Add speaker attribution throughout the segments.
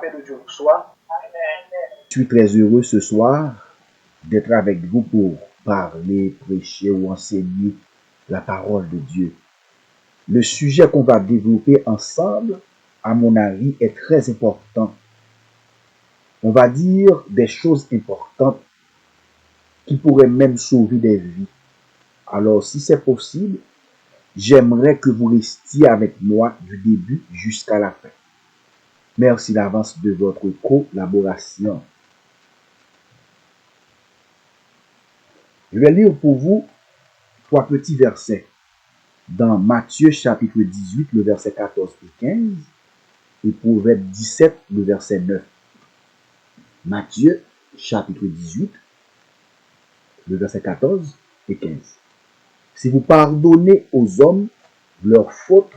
Speaker 1: Je suis très heureux ce soir d'être avec vous pour parler, prêcher ou enseigner la parole de Dieu. Le sujet qu'on va développer ensemble, à mon avis, est très important. On va dire des choses importantes qui pourraient même sauver des vies. Alors, si c'est possible, j'aimerais que vous restiez avec moi du début jusqu'à la fin. Merci d'avance de votre collaboration. Je vais lire pour vous 3 petits versets dans Matthieu chapitre 18, le verset 14 et 15, et Proverbe 17, le verset 9. Matthieu chapitre 18, le verset 14 et 15. Si vous pardonnez aux hommes leurs fautes,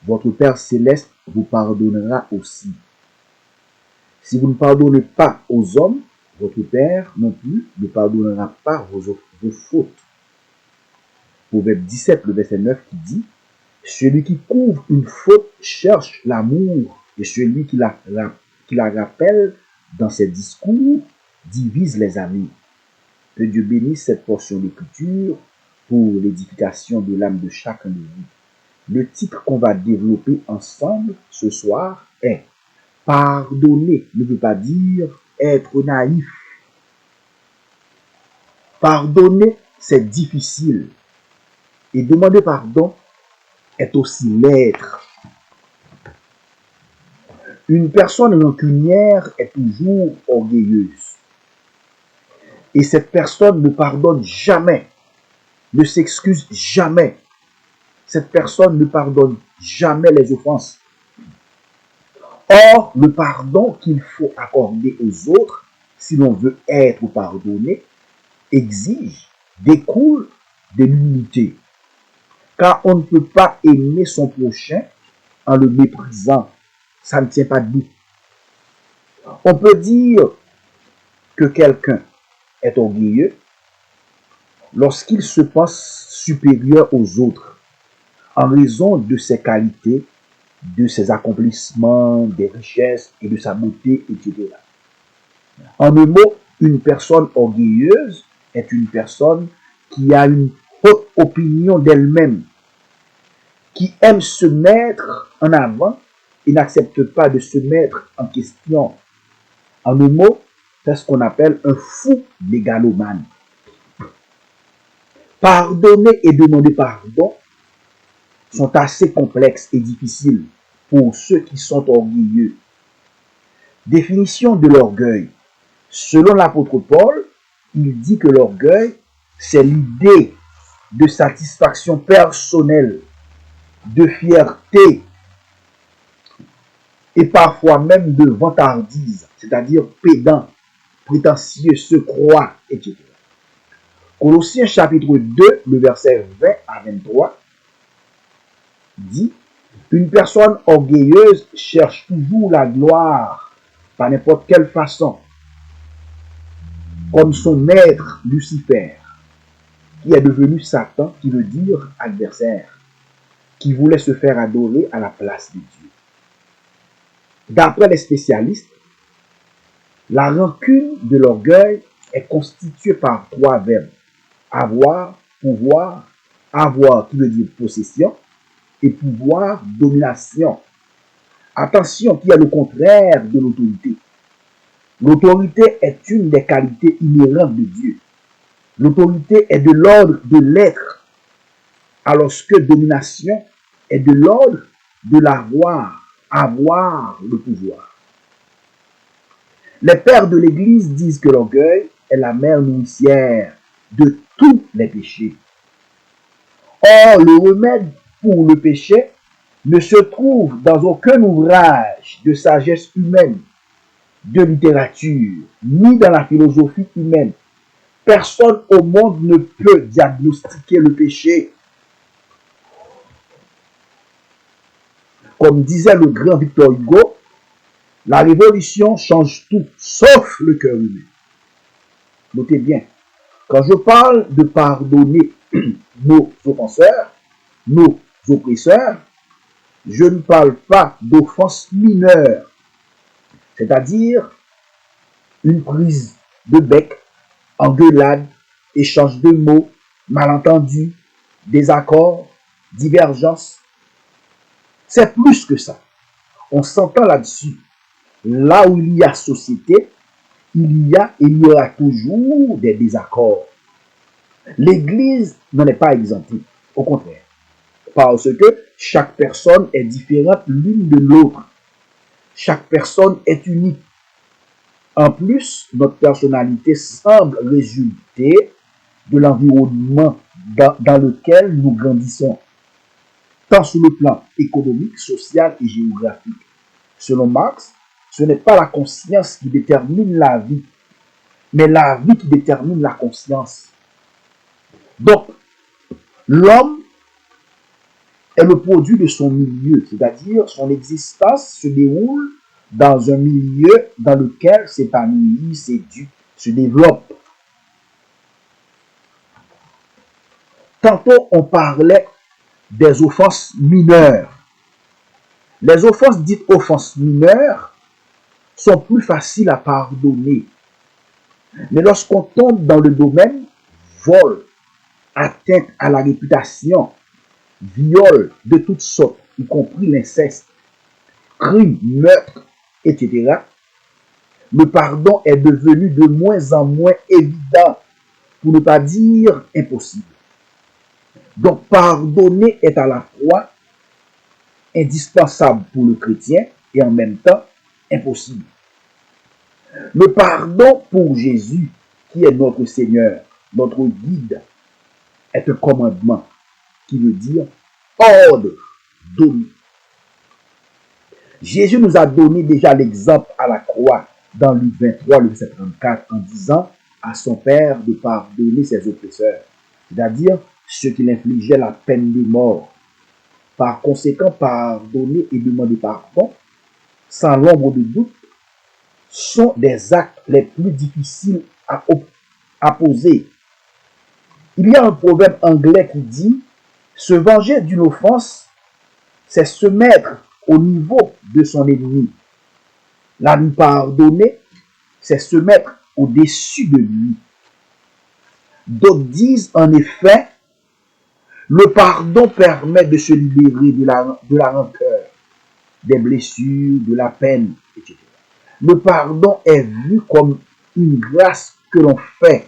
Speaker 1: votre Père céleste vous pardonnera aussi. Si vous ne pardonnez pas aux hommes, votre Père non plus ne pardonnera pas vos fautes. Proverbe 17, le verset 9 qui dit: celui qui couvre une faute cherche l'amour, et celui qui la rappelle dans ses discours divise les amis. Que Dieu bénisse cette portion d'écriture pour l'édification de l'âme de chacun de vous. Le titre qu'on va développer ensemble ce soir est pardonner ne veut pas dire être naïf. Pardonner, c'est difficile. Et demander pardon est aussi l'être. Une personne rancunière est toujours orgueilleuse. Et cette personne ne pardonne jamais, ne s'excuse jamais. Cette personne ne pardonne jamais les offenses. Or, le pardon qu'il faut accorder aux autres, si l'on veut être pardonné, découle de l'humilité. Car on ne peut pas aimer son prochain en le méprisant. Ça ne tient pas debout. On peut dire que quelqu'un est orgueilleux lorsqu'il se pense supérieur aux autres en raison de ses qualités, de ses accomplissements, des richesses et de sa beauté, etc. En un mot, une personne orgueilleuse est une personne qui a une haute opinion d'elle-même, qui aime se mettre en avant et n'accepte pas de se mettre en question. En un mot, c'est ce qu'on appelle un fou mégalomane. Pardonner et demander pardon sont assez complexes et difficiles pour ceux qui sont orgueilleux. Définition de l'orgueil. Selon l'apôtre Paul, il dit que l'orgueil, c'est l'idée de satisfaction personnelle, de fierté et parfois même de vantardise, c'est-à-dire pédant, prétentieux, se croit, etc. Colossiens chapitre 2, le verset 20 à 23, dit: une personne orgueilleuse cherche toujours la gloire par n'importe quelle façon, comme son maître Lucifer, qui est devenu Satan, qui veut dire adversaire, qui voulait se faire adorer à la place de Dieu. D'après les spécialistes, la rancune de l'orgueil est constituée par 3 verbes: avoir, pouvoir, avoir qui veut dire possession, et pouvoir, domination. Attention, qui est le contraire de l'autorité. L'autorité est une des qualités inhérentes de Dieu. L'autorité est de l'ordre de l'être, alors que domination est de l'ordre de l'avoir, avoir le pouvoir. Les pères de l'Église disent que l'orgueil est la mère nourricière de tous les péchés. Or, le remède pour le péché ne se trouve dans aucun ouvrage de sagesse humaine, de littérature, ni dans la philosophie humaine. Personne au monde ne peut diagnostiquer le péché. Comme disait le grand Victor Hugo, la révolution change tout, sauf le cœur humain. Notez bien, quand je parle de pardonner nos offenseurs, nos oppresseurs, je ne parle pas d'offenses mineures, c'est-à-dire une prise de bec, engueulade, échange de mots, malentendus, désaccords, divergences. C'est plus que ça. On s'entend là-dessus. Là où il y a société, il y a et il y aura toujours des désaccords. L'Église n'en est pas exemptée, au contraire, parce que chaque personne est différente l'une de l'autre. Chaque personne est unique. En plus, notre personnalité semble résulter de l'environnement dans lequel nous grandissons, tant sur le plan économique, social et géographique. Selon Marx, ce n'est pas la conscience qui détermine la vie, mais la vie qui détermine la conscience. Donc, l'homme est le produit de son milieu, c'est-à-dire son existence se déroule dans un milieu dans lequel s'épanouit, s'éduque, se développe. Tantôt, on parlait des offenses mineures. Les offenses dites offenses mineures sont plus faciles à pardonner. Mais lorsqu'on tombe dans le domaine vol, atteinte à la réputation, viol de toutes sortes, y compris l'inceste, crime, meurtre, etc., le pardon est devenu de moins en moins évident, pour ne pas dire impossible. Donc, pardonner est à la fois indispensable pour le chrétien et en même temps impossible. Le pardon pour Jésus, qui est notre Seigneur, notre guide, est un commandement qui veut dire ordre donné. Jésus nous a donné déjà l'exemple à la croix dans Luc 23, le verset 34, en disant à son Père de pardonner ses oppresseurs, c'est-à-dire ceux qui l'infligeaient la peine de mort. Par conséquent, pardonner et demander pardon, sans l'ombre de doute, sont des actes les plus difficiles à poser. Il y a un proverbe anglais qui dit « Se venger d'une offense, c'est se mettre au niveau de son ennemi. La lui pardonner, c'est se mettre au-dessus de lui. » D'autres disent en effet, le pardon permet de se libérer de la rancœur, des blessures, de la peine, etc. Le pardon est vu comme une grâce que l'on fait,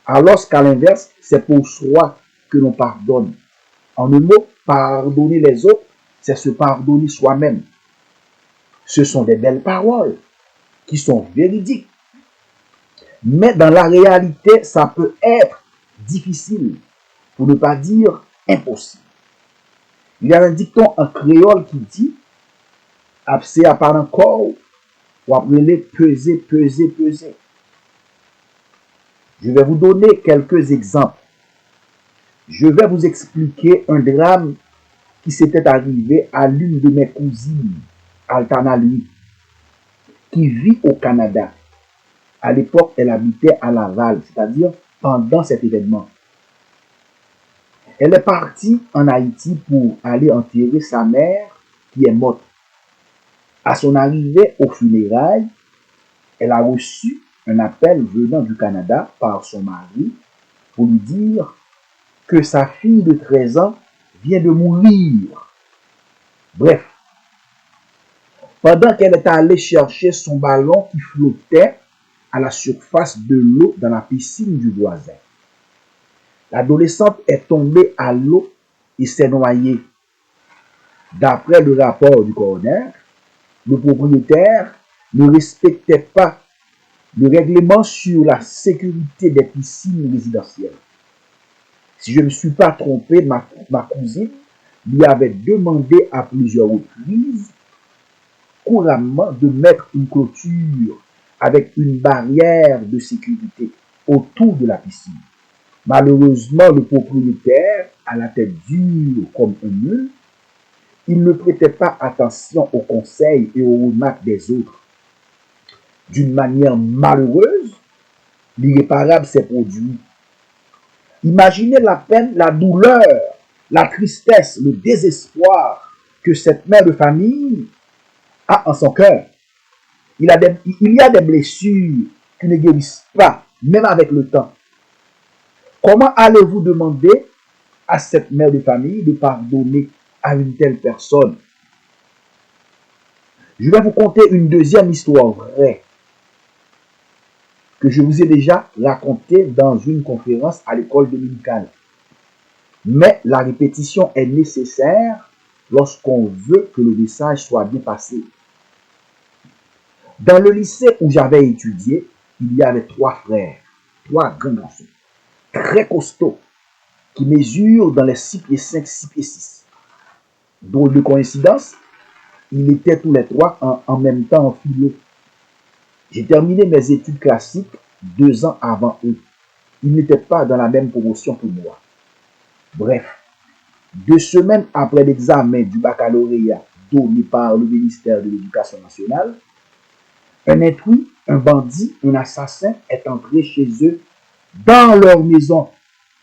Speaker 1: alors qu'à l'inverse, c'est pour soi que l'on pardonne. En un mot, pardonner les autres, c'est se pardonner soi-même. Ce sont des belles paroles qui sont véridiques. Mais dans la réalité, ça peut être difficile, pour ne pas dire impossible. Il y a un dicton en créole qui dit « Abse à part encore, ou après peser, peser, peser ». Je vais vous donner quelques exemples. Je vais vous expliquer un drame qui s'était arrivé à l'une de mes cousines, Altana lui, qui vit au Canada. À l'époque, elle habitait à Laval, c'est-à-dire pendant cet événement. Elle est partie en Haïti pour aller enterrer sa mère qui est morte. À son arrivée aux funérailles, elle a reçu un appel venant du Canada par son mari pour lui dire que sa fille de 13 ans vient de mourir. Bref, pendant qu'elle est allée chercher son ballon qui flottait à la surface de l'eau dans la piscine du voisin, l'adolescente est tombée à l'eau et s'est noyée. D'après le rapport du coroner, le propriétaire ne respectait pas le règlement sur la sécurité des piscines résidentielles. Si je ne me suis pas trompé, ma cousine lui avait demandé à plusieurs reprises couramment de mettre une clôture avec une barrière de sécurité autour de la piscine. Malheureusement, le propriétaire, à la tête dure comme un mule, il ne prêtait pas attention aux conseils et aux remarques des autres. D'une manière malheureuse, l'irréparable s'est produit. Imaginez la peine, la douleur, la tristesse, le désespoir que cette mère de famille a en son cœur. Il y a des blessures qui ne guérissent pas, même avec le temps. Comment allez-vous demander à cette mère de famille de pardonner à une telle personne? Je vais vous conter une deuxième histoire vraie que je vous ai déjà racontée dans une conférence à l'école dominicale. Mais la répétition est nécessaire lorsqu'on veut que le message soit bien passé. Dans le lycée où j'avais étudié, il y avait 3 frères, 3 grands garçons, très costauds, qui mesurent dans les 6 pieds 5, 6 pieds 6. Drôle de coïncidence, ils étaient tous les 3 en même temps en philo. J'ai terminé mes études classiques 2 ans avant eux. Ils n'étaient pas dans la même promotion que moi. Bref, 2 semaines après l'examen du baccalauréat donné par le ministère de l'Éducation nationale, un intrus, un bandit, un assassin est entré chez eux dans leur maison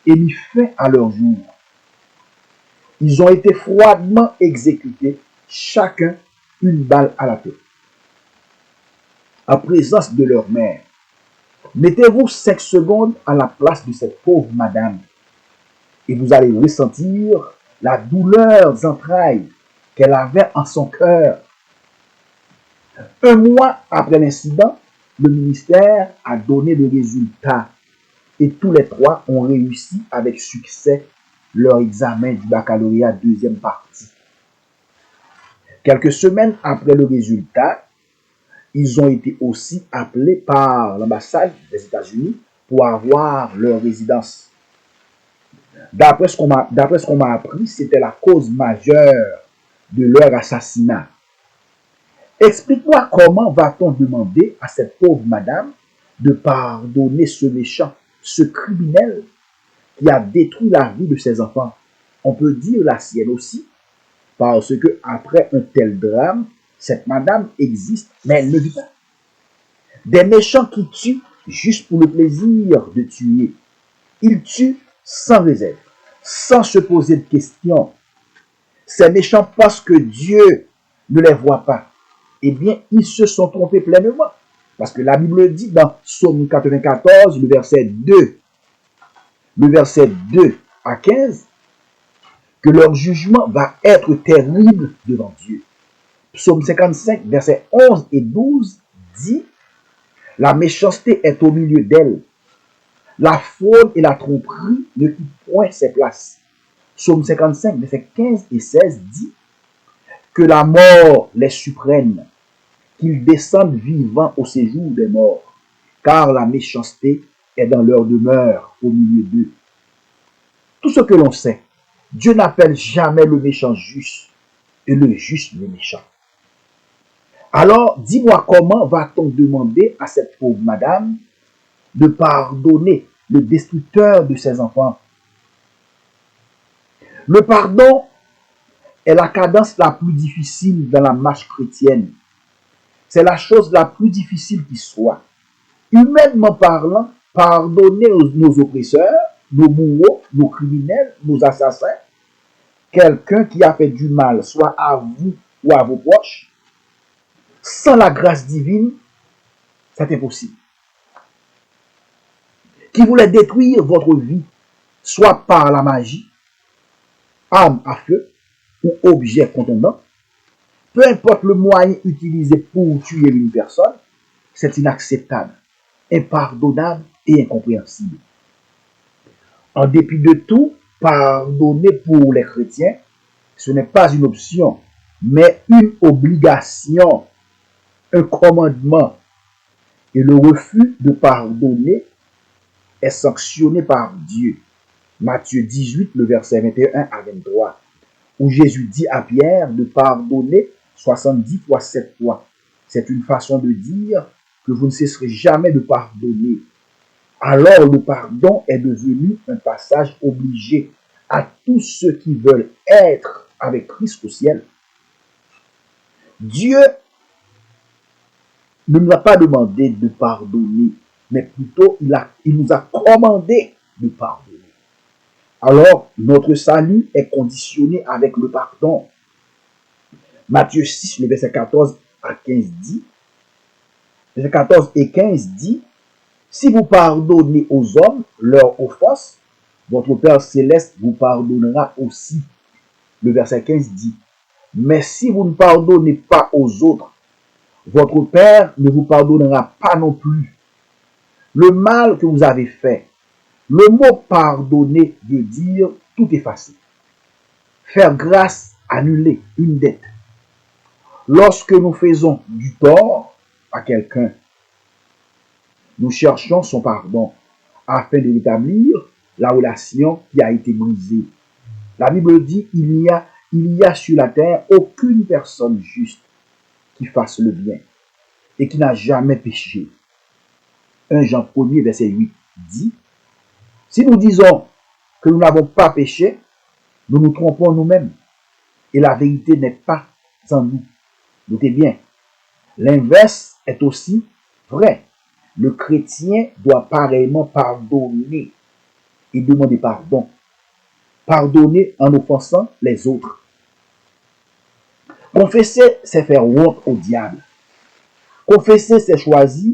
Speaker 1: et mis fin à leur jour. Ils ont été froidement exécutés, chacun une balle à la tête, en présence de leur mère. Mettez-vous 5 secondes à la place de cette pauvre madame et vous allez ressentir la douleur des entrailles qu'elle avait en son cœur. 1 mois après l'incident, le ministère a donné le résultat et tous les 3 ont réussi avec succès leur examen du baccalauréat deuxième partie. Quelques semaines après le résultat, ils ont été aussi appelés par l'ambassade des États-Unis pour avoir leur résidence. D'après ce qu'on m'a appris, c'était la cause majeure de leur assassinat. Explique-moi comment va-t-on demander à cette pauvre madame de pardonner ce méchant, ce criminel qui a détruit la vie de ses enfants. On peut dire la sienne aussi, parce que après un tel drame, cette madame existe, mais elle ne vit pas. Des méchants qui tuent juste pour le plaisir de tuer. Ils tuent sans réserve, sans se poser de questions. Ces méchants pensent que Dieu ne les voit pas. Eh bien, ils se sont trompés pleinement. Parce que la Bible dit dans Psaume 94, le verset 2 à 15, que leur jugement va être terrible devant Dieu. Psaume 55, versets 11 et 12 dit, la méchanceté est au milieu d'elle. La fraude et la tromperie ne quittent point ses places. Psaume 55, versets 15 et 16 dit, que la mort les surprenne, qu'ils descendent vivants au séjour des morts, car la méchanceté est dans leur demeure au milieu d'eux. Tout ce que l'on sait, Dieu n'appelle jamais le méchant juste et le juste le méchant. Alors, dis-moi comment va-t-on demander à cette pauvre madame de pardonner le destructeur de ses enfants? Le pardon est la cadence la plus difficile dans la marche chrétienne. C'est la chose la plus difficile qui soit. Humainement parlant, pardonner nos oppresseurs, nos bourreaux, nos criminels, nos assassins, quelqu'un qui a fait du mal, soit à vous ou à vos proches, sans la grâce divine, c'est impossible. Qui voulait détruire votre vie, soit par la magie, arme à feu ou objet contondant, peu importe le moyen utilisé pour tuer une personne, c'est inacceptable, impardonnable et incompréhensible. En dépit de tout, pardonner pour les chrétiens, ce n'est pas une option, mais une obligation, un commandement. Et le refus de pardonner est sanctionné par Dieu. Matthieu 18, le verset 21 à 23, où Jésus dit à Pierre de pardonner 70 fois 7 fois. C'est une façon de dire que vous ne cesserez jamais de pardonner. Alors le pardon est devenu un passage obligé à tous ceux qui veulent être avec Christ au ciel. Dieu ne nous a pas demandé de pardonner, mais plutôt il nous a commandé de pardonner. Alors, notre salut est conditionné avec le pardon. Matthieu 6, le verset 14 à 15 dit, verset 14 et 15 dit, si vous pardonnez aux hommes leurs offenses, votre Père céleste vous pardonnera aussi. Le verset 15 dit, mais si vous ne pardonnez pas aux autres, votre Père ne vous pardonnera pas non plus. Le mal que vous avez fait, le mot pardonner veut dire tout effacer. Faire grâce, annuler une dette. Lorsque nous faisons du tort à quelqu'un, nous cherchons son pardon afin de rétablir la relation qui a été brisée. La Bible dit, il y a sur la terre aucune personne juste qui fasse le bien et qui n'a jamais péché. 1 Jean 1er, verset 8 dit, si nous disons que nous n'avons pas péché, nous nous trompons nous-mêmes et la vérité n'est pas en nous. Notez bien, l'inverse est aussi vrai. Le chrétien doit pareillement pardonner et demander pardon. Pardonner en offensant les autres. Confesser, c'est faire honte au diable. Confesser, c'est choisir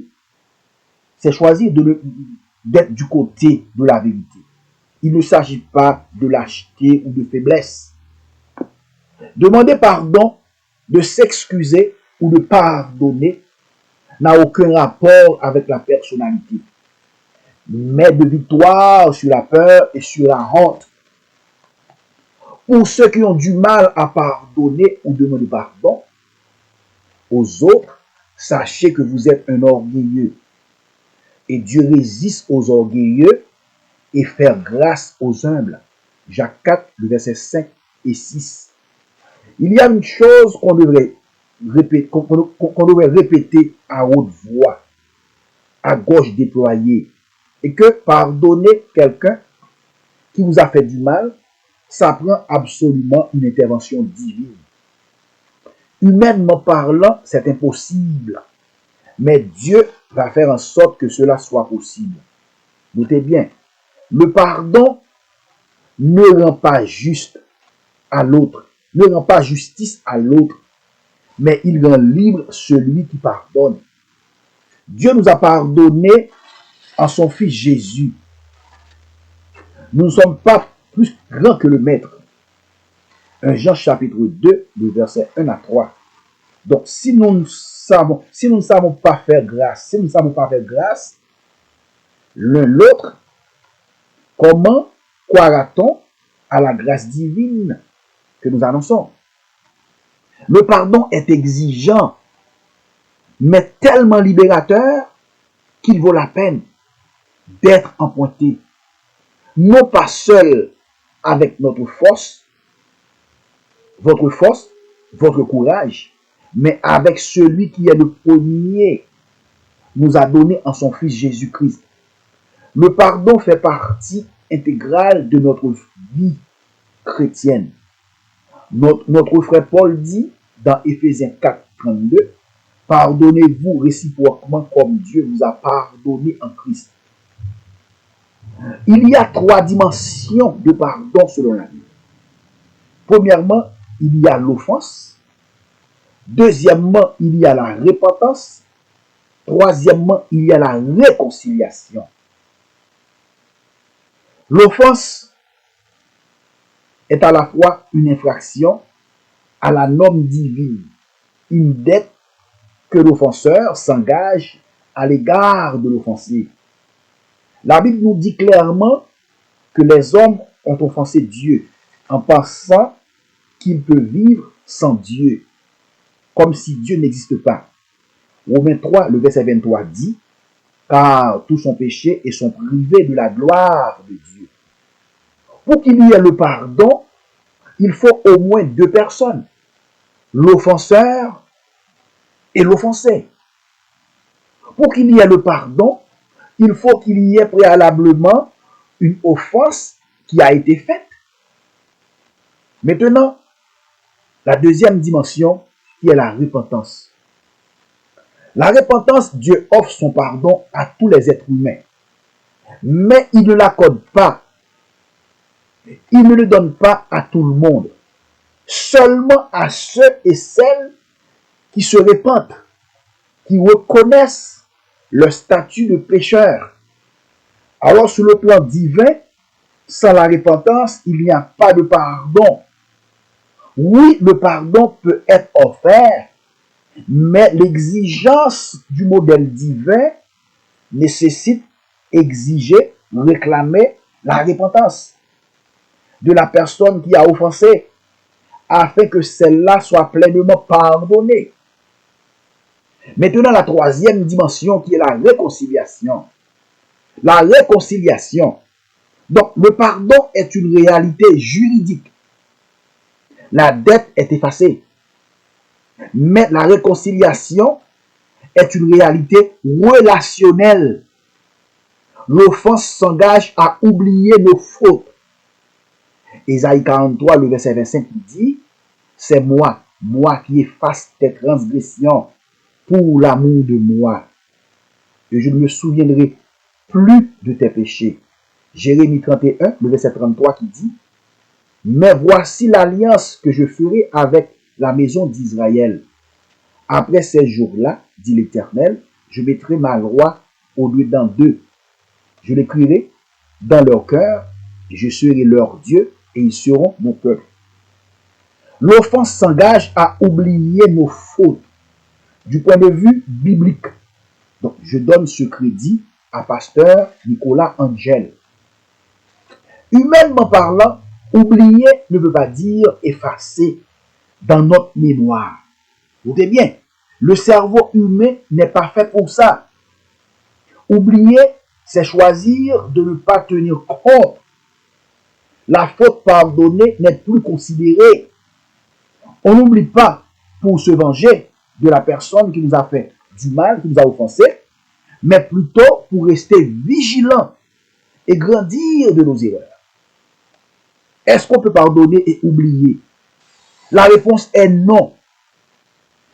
Speaker 1: d'être du côté de la vérité. Il ne s'agit pas de lâcheté ou de faiblesse. Demander pardon, de s'excuser ou de pardonner n'a aucun rapport avec la personnalité, mais de victoire sur la peur et sur la honte. Pour ceux qui ont du mal à pardonner ou demander pardon aux autres, sachez que vous êtes un orgueilleux. Et Dieu résiste aux orgueilleux et fait grâce aux humbles. Jacques 4, le verset 5 et 6. Il y a une chose qu'on devrait répéter à haute voix, à gauche déployée, et que pardonner quelqu'un qui vous a fait du mal, ça prend absolument une intervention divine. Humainement parlant, c'est impossible, mais Dieu va faire en sorte que cela soit possible. Notez bien, le pardon ne rend pas juste à l'autre, ne rend pas justice à l'autre, mais il rend libre celui qui pardonne. Dieu nous a pardonné en son Fils Jésus. Nous ne sommes pas plus grands que le Maître. 1 Jean chapitre 2, le verset 1 à 3. Donc, si nous ne savons pas faire grâce, l'un l'autre, comment croira-t-on à la grâce divine que nous annonçons? Le pardon est exigeant, mais tellement libérateur qu'il vaut la peine d'être emprunté, non pas seul avec notre force, votre courage, mais avec celui qui est le premier, nous a donné en son Fils Jésus-Christ. Le pardon fait partie intégrale de notre vie chrétienne. Notre frère Paul dit dans Éphésiens 4, 32, pardonnez-vous réciproquement comme Dieu vous a pardonné en Christ. Il y a 3 dimensions de pardon selon la Bible. Premièrement, il y a l'offense. Deuxièmement, il y a la repentance. Troisièmement, il y a la réconciliation. L'offense est à la fois une infraction à la norme divine, une dette que l'offenseur s'engage à l'égard de l'offensé. La Bible nous dit clairement que les hommes ont offensé Dieu en pensant qu'ils peuvent vivre sans Dieu, comme si Dieu n'existe pas. Romains 3, le verset 23 dit, car tous sont péchés et sont privés de la gloire de Dieu. Pour qu'il y ait le pardon, il faut au moins 2 personnes, l'offenseur et l'offensé. Pour qu'il y ait le pardon, il faut qu'il y ait préalablement une offense qui a été faite. Maintenant, la deuxième dimension qui est la repentance. La repentance, Dieu offre son pardon à tous les êtres humains, mais il ne l'accorde pas. Il ne le donne pas à tout le monde, seulement à ceux et celles qui se repentent. qui reconnaissent leur statut de pécheur. Alors, sur le plan divin, sans la repentance, il n'y a pas de pardon. Oui, le pardon peut être offert, mais l'exigence du modèle divin nécessite exiger, réclamer la repentance de la personne qui a offensé, afin que celle-là soit pleinement pardonnée. Maintenant, la troisième dimension qui est la réconciliation. La réconciliation. Donc, le pardon est une réalité juridique. La dette est effacée. Mais la réconciliation est une réalité relationnelle. L'offense s'engage à oublier nos fautes. Ésaïe 43, le verset 25 dit, c'est moi qui efface tes transgressions pour l'amour de moi. Et je ne me souviendrai plus de tes péchés. Jérémie 31, le verset 33 qui dit, mais voici l'alliance que je ferai avec la maison d'Israël. Après ces jours-là, dit l'Éternel, je mettrai ma loi au lieu d'eux. Je l'écrirai dans leur cœur, et je serai leur Dieu, et ils seront mon peuple. L'offense s'engage à oublier nos fautes du point de vue biblique. Donc, je donne ce crédit à pasteur Nicolas Angel. Humainement parlant, oublier ne veut pas dire effacer dans notre mémoire. Vous voyez bien, le cerveau humain n'est pas fait pour ça. Oublier, c'est choisir de ne pas tenir compte. La faute pardonnée n'est plus considérée. On n'oublie pas pour se venger de la personne qui nous a fait du mal, qui nous a offensé, mais plutôt pour rester vigilant et grandir de nos erreurs. Est-ce qu'on peut pardonner et oublier? La réponse est non.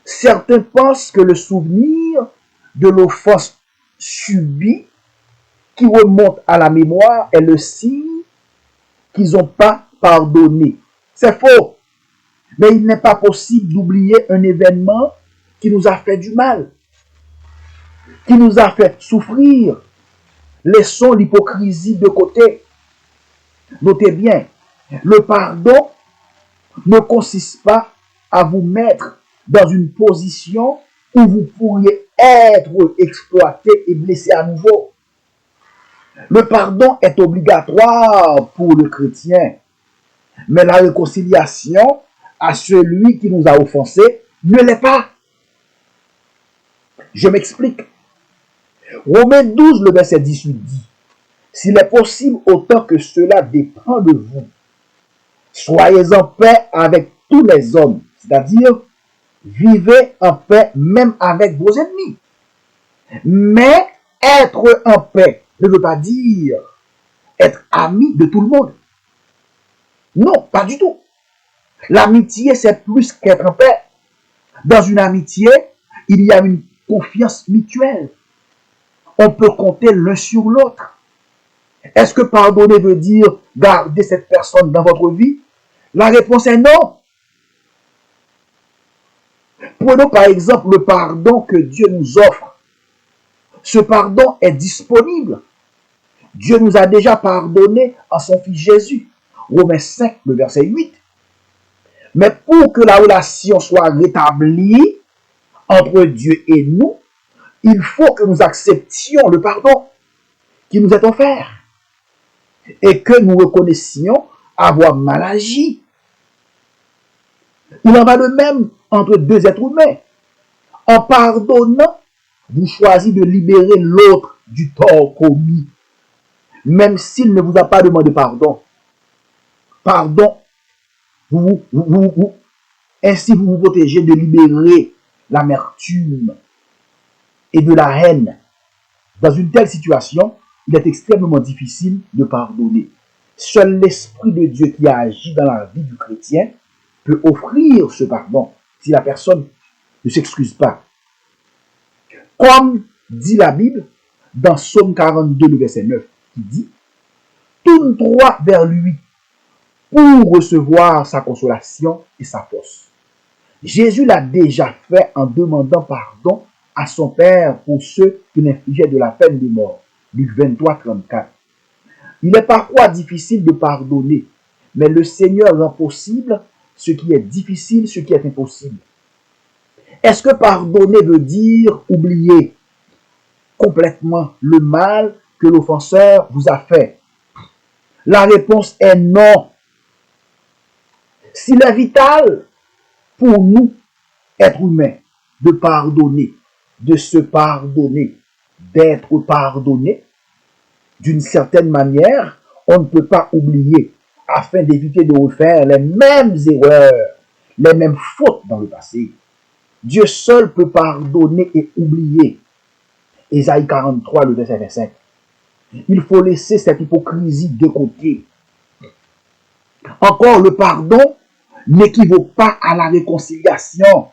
Speaker 1: Certains pensent que le souvenir de l'offense subie qui remonte à la mémoire est le signe qu'ils n'ont pas pardonné. C'est faux. Mais il n'est pas possible d'oublier un événement qui nous a fait du mal, qui nous a fait souffrir. Laissons l'hypocrisie de côté. Notez bien, le pardon ne consiste pas à vous mettre dans une position où vous pourriez être exploité et blessé à nouveau. Le pardon est obligatoire pour le chrétien, mais la réconciliation à celui qui nous a offensés ne l'est pas. Je m'explique. Romains 12, le verset 18 dit, s'il est possible autant que cela dépend de vous, soyez en paix avec tous les hommes, c'est-à-dire vivez en paix même avec vos ennemis. Mais être en paix ne veut pas dire être ami de tout le monde. Non, pas du tout. L'amitié, c'est plus qu'être en paix. Dans une amitié, il y a une confiance mutuelle. On peut compter l'un sur l'autre. Est-ce que pardonner veut dire garder cette personne dans votre vie? La réponse est non. Prenons par exemple le pardon que Dieu nous offre. Ce pardon est disponible. Dieu nous a déjà pardonné en son Fils Jésus. Romains 5, le verset 8. Mais pour que la relation soit rétablie entre Dieu et nous, il faut que nous acceptions le pardon qui nous est offert et que nous reconnaissions avoir mal agi. Il en va de même entre deux êtres humains. En pardonnant, vous choisissez de libérer l'autre du tort commis, même s'il ne vous a pas demandé pardon. Pardon, ainsi vous vous protégez de libérer l'amertume et de la haine. Dans une telle situation, il est extrêmement difficile de pardonner. Seul l'Esprit de Dieu qui agit dans la vie du chrétien peut offrir ce pardon si la personne ne s'excuse pas. Comme dit la Bible dans Psaume 42, le verset 9, qui dit « Tourne-toi vers lui pour recevoir sa consolation et sa force. » Jésus l'a déjà fait en demandant pardon à son Père pour ceux qui l'infligeaient de la peine de mort. Luc 23, 34. Il est parfois difficile de pardonner, mais le Seigneur rend possible ce qui est difficile, ce qui est impossible. Est-ce que pardonner veut dire oublier complètement le mal que l'offenseur vous a fait? La réponse est non. S'il est vital pour nous, êtres humains, de pardonner, de se pardonner, d'être pardonné, d'une certaine manière, on ne peut pas oublier afin d'éviter de refaire les mêmes erreurs, les mêmes fautes dans le passé. Dieu seul peut pardonner et oublier. Ésaïe 43, le verset 25. Il faut laisser cette hypocrisie de côté. Encore, le pardon n'équivaut pas à la réconciliation.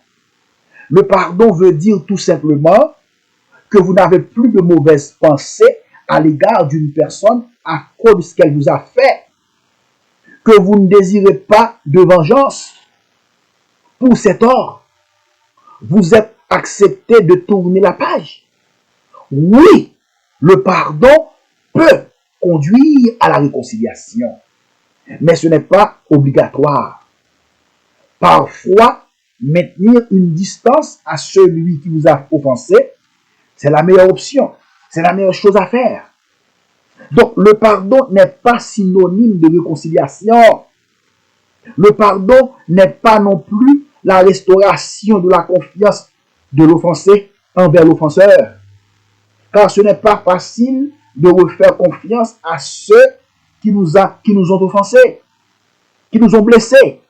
Speaker 1: Le pardon veut dire tout simplement que vous n'avez plus de mauvaises pensées à l'égard d'une personne à cause de ce qu'elle vous a fait, que vous ne désirez pas de vengeance pour cet tort. Vous êtes accepté de tourner la page. Oui, le pardon peut conduire à la réconciliation, mais ce n'est pas obligatoire. Parfois, maintenir une distance à celui qui vous a offensé, c'est la meilleure option, c'est la meilleure chose à faire. Donc, le pardon n'est pas synonyme de réconciliation. Le pardon n'est pas non plus la restauration de la confiance de l'offensé envers l'offenseur. Car ce n'est pas facile de refaire confiance à ceux qui nous ont offensés, qui nous ont blessés.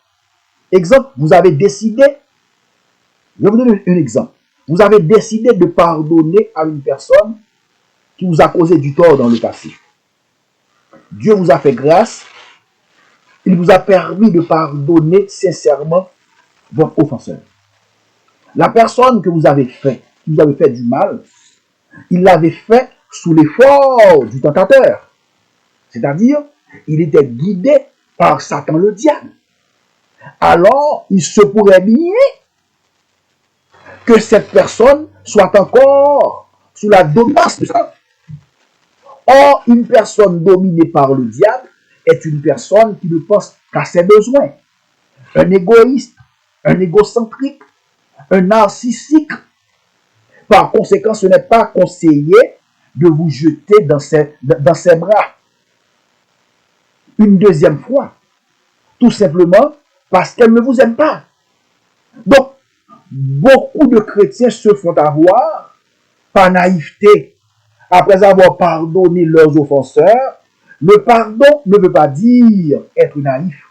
Speaker 1: Exemple, vous avez décidé, je vais vous donner un exemple. Vous avez décidé de pardonner à une personne qui vous a causé du tort dans le passé. Dieu vous a fait grâce. Il vous a permis de pardonner sincèrement votre offenseur. La personne que vous avez fait, qui vous avez fait du mal, il l'avait fait sous l'effort du tentateur. C'est-à-dire, il était guidé par Satan le diable. Alors, il se pourrait bien que cette personne soit encore sous la dominance de Satan. Or, une personne dominée par le diable est une personne qui ne pense qu'à ses besoins. Un égoïste, un égocentrique, un narcissique. Par conséquent, ce n'est pas conseillé de vous jeter dans ses bras une deuxième fois. Tout simplement parce qu'elle ne vous aime pas. Donc, beaucoup de chrétiens se font avoir par naïveté après avoir pardonné leurs offenseurs. Le pardon ne veut pas dire être naïf.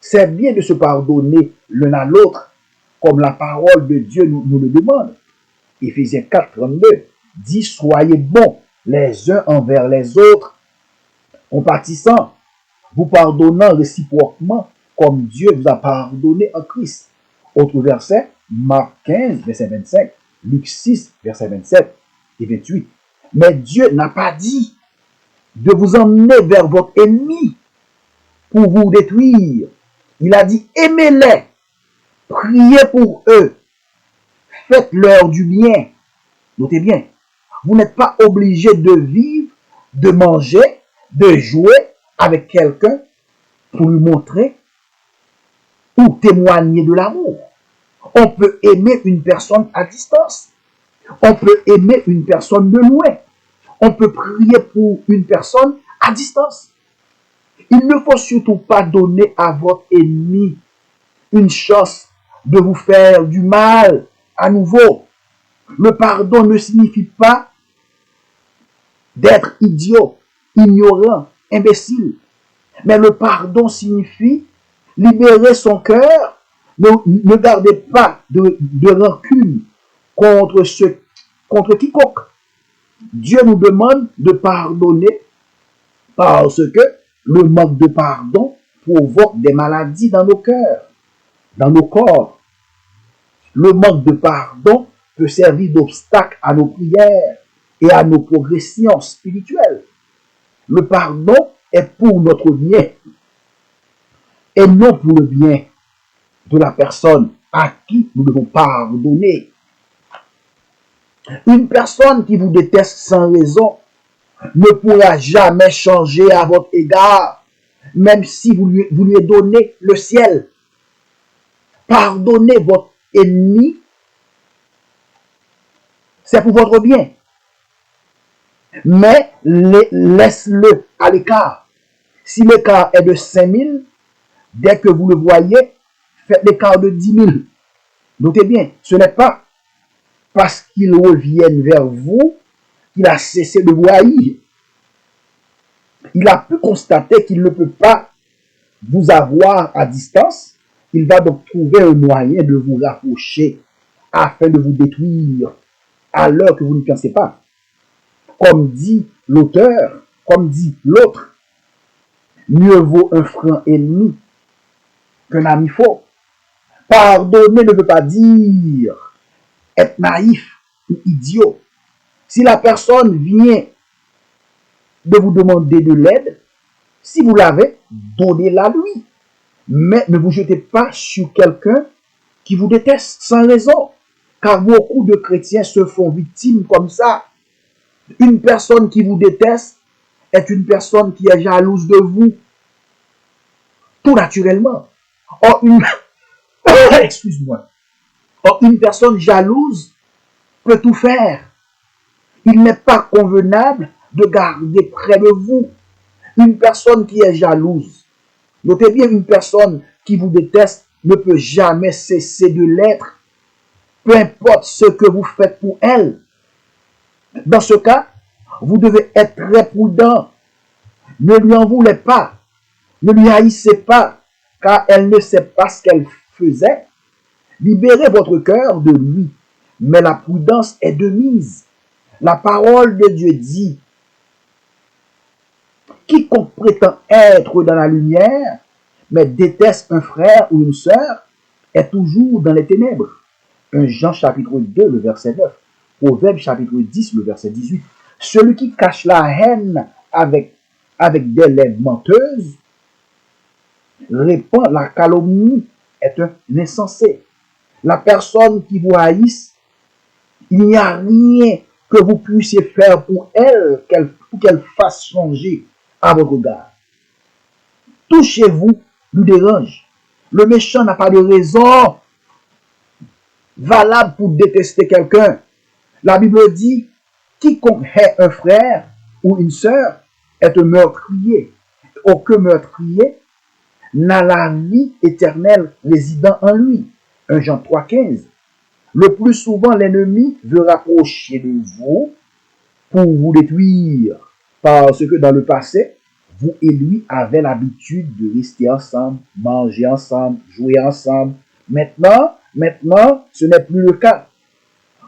Speaker 1: C'est bien de se pardonner l'un à l'autre, comme la parole de Dieu nous le demande. Éphésiens 4, 32 dit « Soyez bons les uns envers les autres, compatissants, vous pardonnant réciproquement, comme Dieu vous a pardonné en Christ. » Autre verset, Marc 15, verset 25, Luc 6, verset 27 et 28. Mais Dieu n'a pas dit de vous emmener vers votre ennemi pour vous détruire. Il a dit aimez-les, priez pour eux, faites-leur du bien. Notez bien, vous n'êtes pas obligé de vivre, de manger, de jouer avec quelqu'un pour lui montrer ou témoigner de l'amour. On peut aimer une personne à distance. On peut aimer une personne de loin. On peut prier pour une personne à distance. Il ne faut surtout pas donner à votre ennemi une chance de vous faire du mal à nouveau. Le pardon ne signifie pas d'être idiot, ignorant, imbécile. Mais le pardon signifie libérer son cœur. Ne gardez pas de rancune contre quiconque. Dieu nous demande de pardonner parce que le manque de pardon provoque des maladies dans nos cœurs, dans nos corps. Le manque de pardon peut servir d'obstacle à nos prières et à nos progressions spirituelles. Le pardon est pour notre bien et non pour le bien de la personne à qui nous devons pardonner. Une personne qui vous déteste sans raison ne pourra jamais changer à votre égard, même si vous lui donnez le ciel. Pardonnez votre ennemi, c'est pour votre bien. Mais laisse-le à l'écart. Si l'écart est de 5000, dès que vous le voyez, faites l'écart de 10 000. Notez bien, ce n'est pas parce qu'il revienne vers vous qu'il a cessé de vous haïr. Il a pu constater qu'il ne peut pas vous avoir à distance. Il va donc trouver un moyen de vous rapprocher afin de vous détruire à l'heure que vous ne pensez pas. Comme dit l'auteur, comme dit l'autre, mieux vaut un franc ennemi qu'un ami faux. Pardonner ne veut pas dire être naïf ou idiot. Si la personne vient de vous demander de l'aide, si vous l'avez, donnez-la lui. Mais ne vous jetez pas sur quelqu'un qui vous déteste sans raison. Car beaucoup de chrétiens se font victimes comme ça. Une personne qui vous déteste est une personne qui est jalouse de vous. Tout naturellement. Or, excuse-moi. Or, une personne jalouse peut tout faire. Il n'est pas convenable de garder près de vous une personne qui est jalouse. Notez bien, une personne qui vous déteste ne peut jamais cesser de l'être, peu importe ce que vous faites pour elle. Dans ce cas, vous devez être très prudent. Ne lui en voulez pas. Ne lui haïssez pas, car elle ne sait pas ce qu'elle faisait. Libérez votre cœur de lui. Mais la prudence est de mise. La parole de Dieu dit, quiconque prétend être dans la lumière, mais déteste un frère ou une sœur, est toujours dans les ténèbres. 1 Jean chapitre 2, le verset 9. Proverbe chapitre 10, le verset 18. Celui qui cache la haine avec des lèvres menteuses répand la calomnie, est un insensé. La personne qui vous haïsse, il n'y a rien que vous puissiez faire pour elle, pour qu'elle fasse changer à votre regard. Tout chez vous lui dérange. Le méchant n'a pas de raison valable pour détester quelqu'un. La Bible dit, quiconque hait un frère ou une sœur est un meurtrier. Aucun meurtrier n'a la vie éternelle résidant en lui. 1 Jean 3,15. Le plus souvent, l'ennemi veut rapprocher de vous pour vous détruire. Parce que dans le passé, vous et lui avez l'habitude de rester ensemble, manger ensemble, jouer ensemble. Maintenant, ce n'est plus le cas.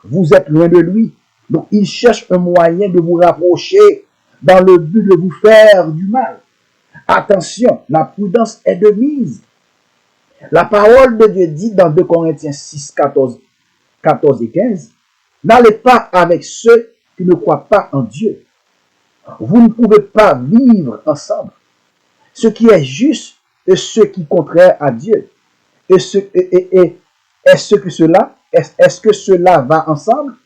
Speaker 1: Vous êtes loin de lui. Donc, il cherche un moyen de vous rapprocher dans le but de vous faire du mal. Attention, la prudence est de mise. La parole de Dieu dit dans 2 Corinthiens 6, 14 et 15, n'allez pas avec ceux qui ne croient pas en Dieu. Vous ne pouvez pas vivre ensemble. Ce qui est juste et ce qui est contraire à Dieu. Est-ce que cela va ensemble?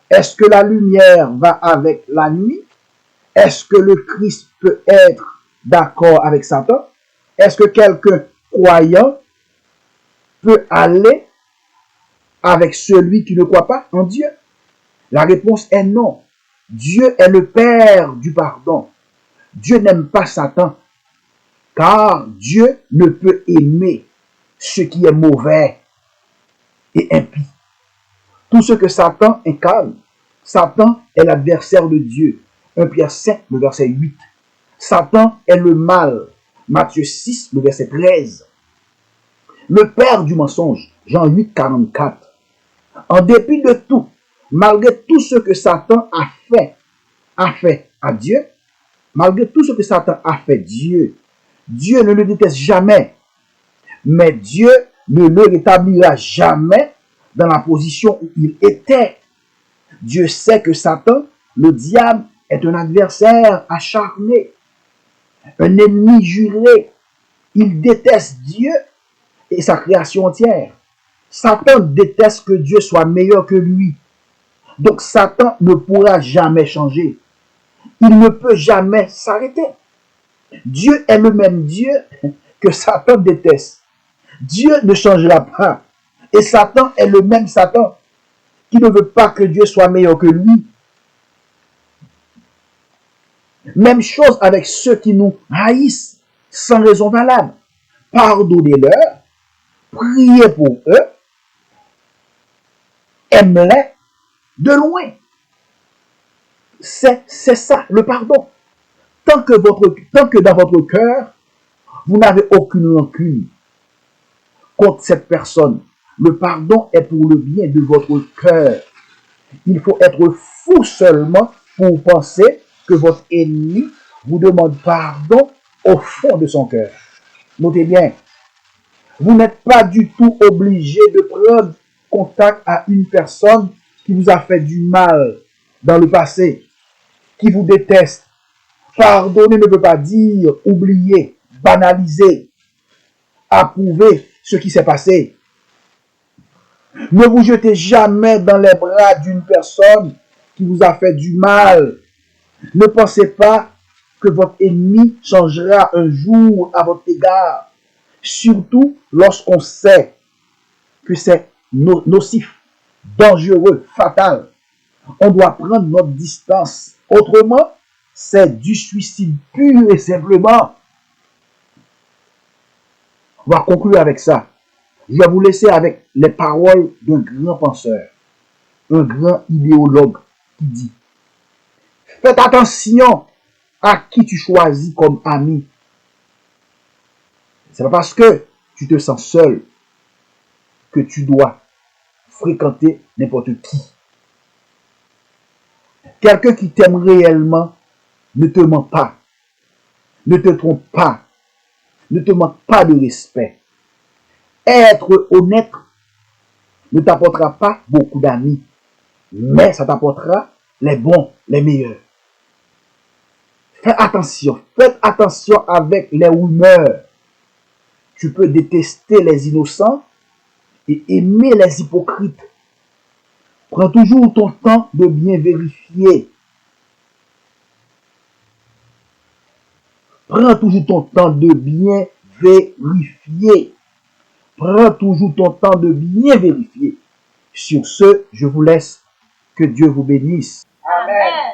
Speaker 1: Est-ce que la lumière va avec la nuit? Est-ce que le Christ peut être d'accord avec Satan? Est-ce que quelqu'un croyant peut aller avec celui qui ne croit pas en Dieu? La réponse est non. Dieu est le Père du pardon. Dieu n'aime pas Satan, car Dieu ne peut aimer ce qui est mauvais et impie. Tout ce que Satan incarne, Satan est l'adversaire de Dieu. 1 Pierre 5, le verset 8. Satan est le mal. Matthieu 6, le verset 13. Le père du mensonge, Jean 8, 44. En dépit de tout, malgré tout ce que Satan a fait à Dieu, malgré tout ce que Satan a fait Dieu ne le déteste jamais. Mais Dieu ne le rétablira jamais dans la position où il était. Dieu sait que Satan, le diable, est un adversaire acharné, un ennemi juré. Il déteste Dieu et sa création entière. Satan déteste que Dieu soit meilleur que lui. Donc Satan ne pourra jamais changer. Il ne peut jamais s'arrêter. Dieu est le même Dieu que Satan déteste. Dieu ne changera pas. Et Satan est le même Satan qui ne veut pas que Dieu soit meilleur que lui. Même chose avec ceux qui nous haïssent sans raison valable. Pardonnez-leur, priez pour eux, aimez-les de loin. C'est ça, le pardon. Tant que dans votre cœur, vous n'avez aucune rancune contre cette personne, le pardon est pour le bien de votre cœur. Il faut être fou seulement pour penser que votre ennemi vous demande pardon au fond de son cœur. Notez bien, vous n'êtes pas du tout obligé de prendre contact à une personne qui vous a fait du mal dans le passé, qui vous déteste. Pardonner ne veut pas dire oublier, banaliser, approuver ce qui s'est passé. Ne vous jetez jamais dans les bras d'une personne qui vous a fait du mal. Ne pensez pas que votre ennemi changera un jour à votre égard. Surtout lorsqu'on sait que c'est nocif, dangereux, fatal. On doit prendre notre distance. Autrement, c'est du suicide pur et simplement. On va conclure avec ça. Je vais vous laisser avec les paroles d'un grand penseur, un grand idéologue qui dit: faites attention à qui tu choisis comme ami. C'est pas parce que tu te sens seul que tu dois fréquenter n'importe qui. Quelqu'un qui t'aime réellement ne te ment pas, ne te trompe pas, ne te manque pas de respect. Être honnête ne t'apportera pas beaucoup d'amis, mais ça t'apportera les bons, les meilleurs. Faites attention avec les rumeurs. Tu peux détester les innocents et aimer les hypocrites. Prends toujours ton temps de bien vérifier. Prends toujours ton temps de bien vérifier. Prends toujours ton temps de bien vérifier. Sur ce, je vous laisse. Que Dieu vous bénisse.
Speaker 2: Amen.